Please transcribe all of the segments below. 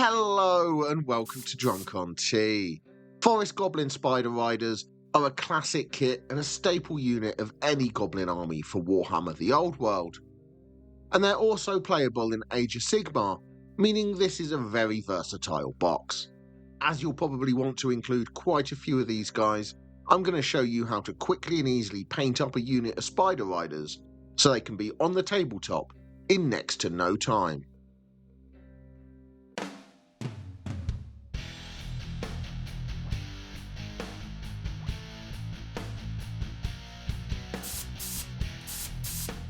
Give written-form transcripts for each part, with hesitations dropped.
Hello and welcome to Drunk on Tea. Forest Goblin Spider Riders are a classic kit and a staple unit of any goblin army for Warhammer the Old World. And they're also playable in Age of Sigmar, meaning this is a very versatile box. As you'll probably want to include quite a few of these guys, I'm going to show you how to quickly and easily paint up a unit of Spider Riders so they can be on the tabletop in next to no time.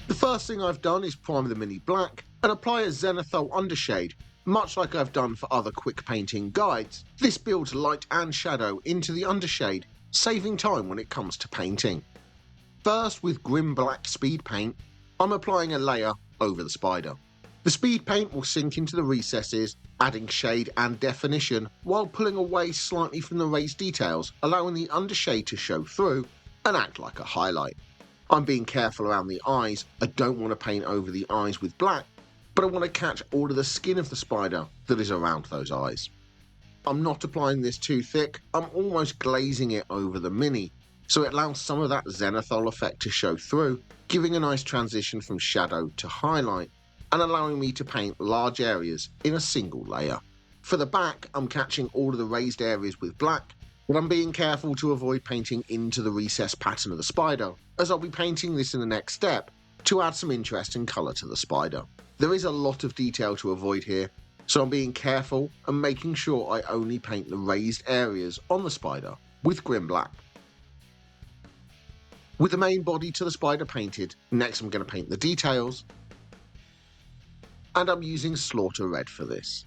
The first thing I've done is prime the Mini black and apply a zenithal undershade. Much like I've done for other quick painting guides, this builds light and shadow into the undershade, saving time when it comes to painting. First, with Grim Black Speed Paint, I'm applying a layer over the spider. The speed paint will sink into the recesses, adding shade and definition while pulling away slightly from the raised details, allowing the undershade to show through and act like a highlight. I'm being careful around the eyes. I don't want to paint over the eyes with black, but I want to catch all of the skin of the spider that is around those eyes. I'm not applying this too thick, I'm almost glazing it over the Mini, so it allows some of that zenithal effect to show through, giving a nice transition from shadow to highlight, and allowing me to paint large areas in a single layer. For the back, I'm catching all of the raised areas with black, but I'm being careful to avoid painting into the recess pattern of the spider, as I'll be painting this in the next step to add some interest and colour to the spider. There is a lot of detail to avoid here, so I'm being careful and making sure I only paint the raised areas on the spider with Grim Black. With the main body to the spider painted, next I'm going to paint the details, and I'm using Slaughter Red for this.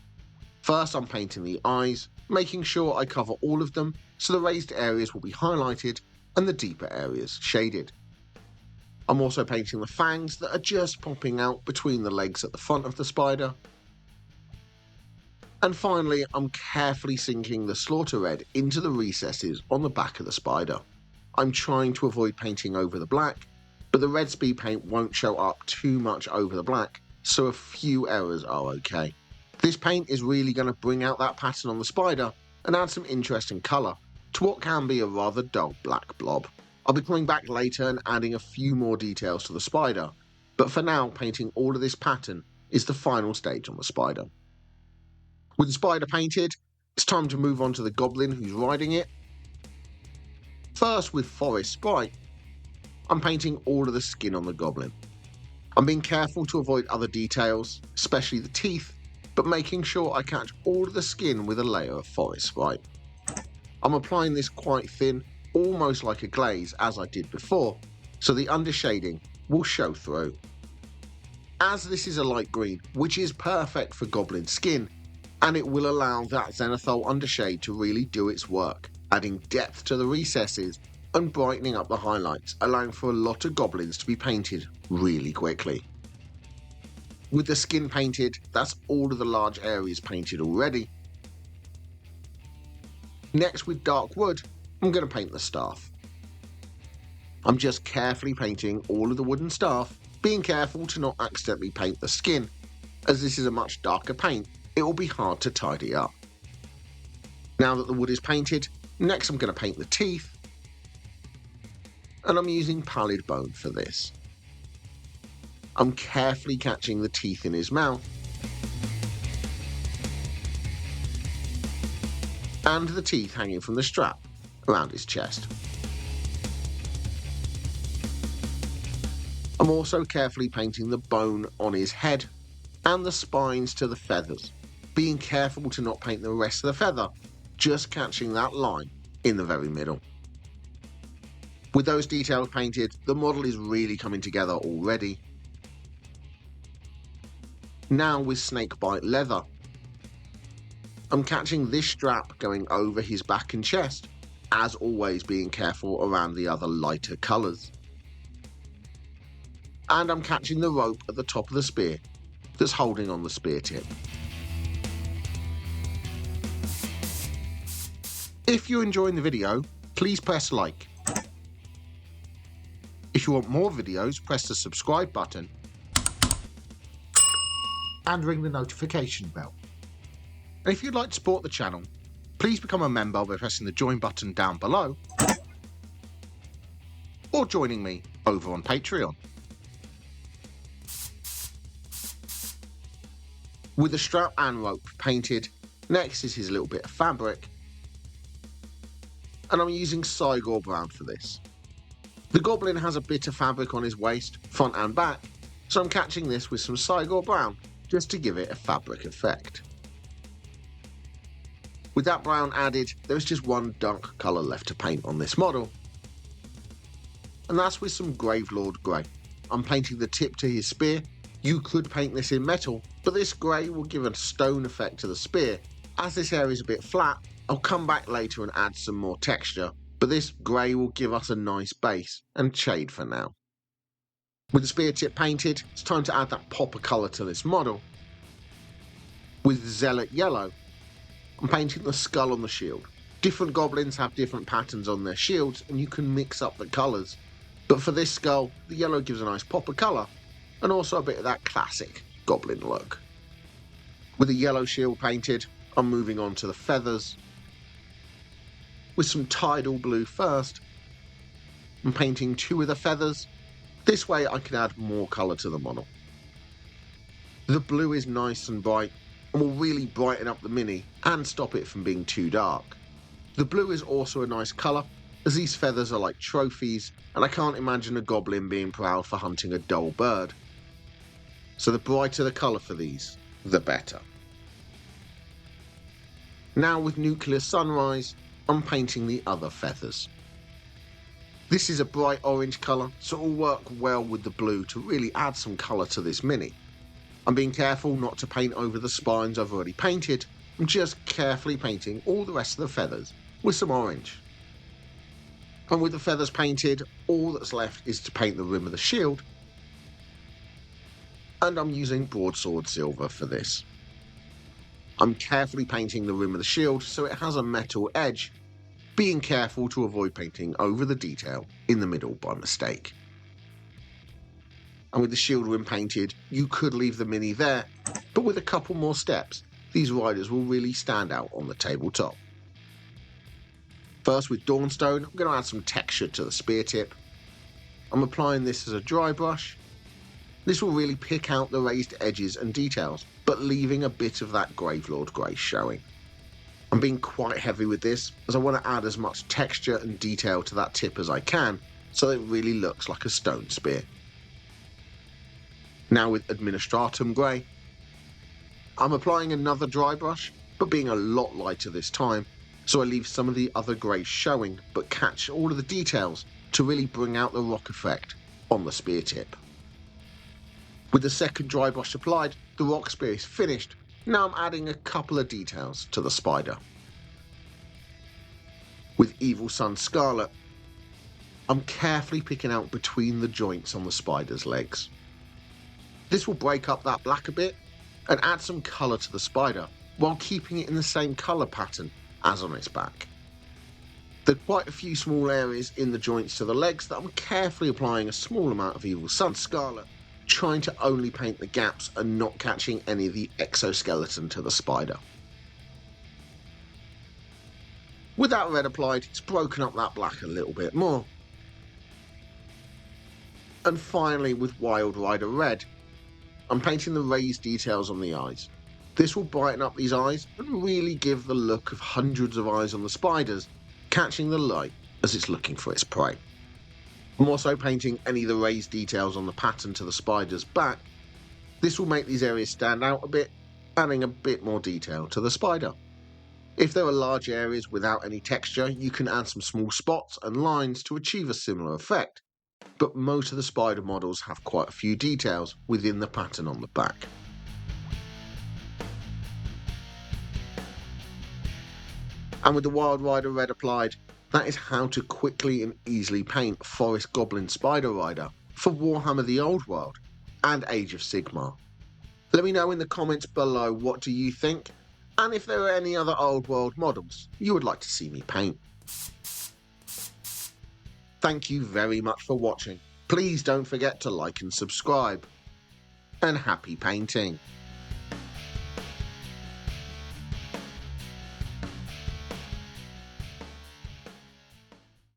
First I'm painting the eyes, making sure I cover all of them so the raised areas will be highlighted and the deeper areas shaded. I'm also painting the fangs that are just popping out between the legs at the front of the spider. And finally, I'm carefully sinking the Slaughter Red into the recesses on the back of the spider. I'm trying to avoid painting over the black, but the red speed paint won't show up too much over the black, so a few errors are okay. This paint is really going to bring out that pattern on the spider and add some interesting colour to what can be a rather dull black blob. I'll be coming back later and adding a few more details to the spider, but for now painting all of this pattern is the final stage on the spider. With the spider painted, it's time to move on to the goblin who's riding it. First, with Forest Sprite, I'm painting all of the skin on the goblin. I'm being careful to avoid other details, especially the teeth, but making sure I catch all of the skin with a layer of Forest Sprite. I'm applying this quite thin, almost like a glaze as I did before, so the undershading will show through. As this is a light green, which is perfect for goblin skin, and it will allow that zenithal undershade to really do its work, adding depth to the recesses and brightening up the highlights, allowing for a lot of goblins to be painted really quickly. With the skin painted, that's all of the large areas painted already. Next, with dark wood, I'm going to paint the staff. I'm just carefully painting all of the wooden staff, being careful to not accidentally paint the skin, as this is a much darker paint, it will be hard to tidy up. Now that the wood is painted, next I'm going to paint the teeth, and I'm using Pallid Bone for this. I'm carefully catching the teeth in his mouth, and the teeth hanging from the strap around his chest. I'm also carefully painting the bone on his head and the spines to the feathers, being careful to not paint the rest of the feather, just catching that line in the very middle. With those details painted, the model is really coming together already. Now with Snakebite Leather, I'm catching this strap going over his back and chest, as always being careful around the other lighter colours. And I'm catching the rope at the top of the spear that's holding on the spear tip. If you're enjoying the video, please press like. If you want more videos, press the subscribe button and ring the notification bell. And if you'd like to support the channel, please become a member by pressing the join button down below or joining me over on Patreon. With the strap and rope painted, next is his little bit of fabric, and I'm using Cygor brown for this. The goblin has a bit of fabric on his waist, front and back, so I'm catching this with some Cygor brown just to give it a fabric effect. With that brown added, there is just one dark colour left to paint on this model, and that's with some Gravelord grey. I'm painting the tip to his spear. You could paint this in metal, but this grey will give a stone effect to the spear. As this area is a bit flat, I'll come back later and add some more texture, but this grey will give us a nice base and shade for now. With the spear tip painted, it's time to add that pop of colour to this model. With Zealot Yellow, I'm painting the skull on the shield. Different goblins have different patterns on their shields and you can mix up the colours, but for this skull, the yellow gives a nice pop of colour and also a bit of that classic goblin look. With the yellow shield painted, I'm moving on to the feathers. With some tidal blue first, I'm painting 2 of the feathers. This way I can add more colour to the model. The blue is nice and bright and will really brighten up the mini and stop it from being too dark. The blue is also a nice colour, as these feathers are like trophies and I can't imagine a goblin being proud for hunting a dull bird. So the brighter the colour for these, the better. Now with Nuclear Sunrise, I'm painting the other feathers. This is a bright orange colour, so it will work well with the blue to really add some colour to this mini. I'm being careful not to paint over the spines I've already painted. I'm just carefully painting all the rest of the feathers with some orange. And with the feathers painted, all that's left is to paint the rim of the shield, and I'm using Broadsword Silver for this. I'm carefully painting the rim of the shield so it has a metal edge, being careful to avoid painting over the detail in the middle by mistake. And with the shield rim painted, you could leave the mini there, but with a couple more steps, these riders will really stand out on the tabletop. First with Dawnstone, I'm going to add some texture to the spear tip. I'm applying this as a dry brush. This will really pick out the raised edges and details, but leaving a bit of that Gravelord grey showing. I'm being quite heavy with this, as I want to add as much texture and detail to that tip as I can, so it really looks like a stone spear. Now with Administratum Grey, I'm applying another dry brush, but being a lot lighter this time, so I leave some of the other greys showing, but catch all of the details to really bring out the rock effect on the spear tip. With the second dry brush applied, the rock spear is finished. Now I'm adding a couple of details to the spider. With Evil Sun Scarlet, I'm carefully picking out between the joints on the spider's legs. This will break up that black a bit and add some colour to the spider while keeping it in the same colour pattern as on its back. There are quite a few small areas in the joints to the legs that I'm carefully applying a small amount of Evil Sun Scarlet, trying to only paint the gaps and not catching any of the exoskeleton to the spider. With that red applied, it's broken up that black a little bit more. And finally with Wild Rider Red, I'm painting the raised details on the eyes. This will brighten up these eyes and really give the look of hundreds of eyes on the spiders, catching the light as it's looking for its prey. I'm also painting any of the raised details on the pattern to the spider's back. This will make these areas stand out a bit, adding a bit more detail to the spider. If there are large areas without any texture, you can add some small spots and lines to achieve a similar effect, but most of the spider models have quite a few details within the pattern on the back. And with the Wild Rider Red applied, that is how to quickly and easily paint a Forest Goblin Spider Rider for Warhammer the Old World and Age of Sigmar. Let me know in the comments below what do you think, and if there are any other Old World models you would like to see me paint. Thank you very much for watching. Please don't forget to like and subscribe. And happy painting!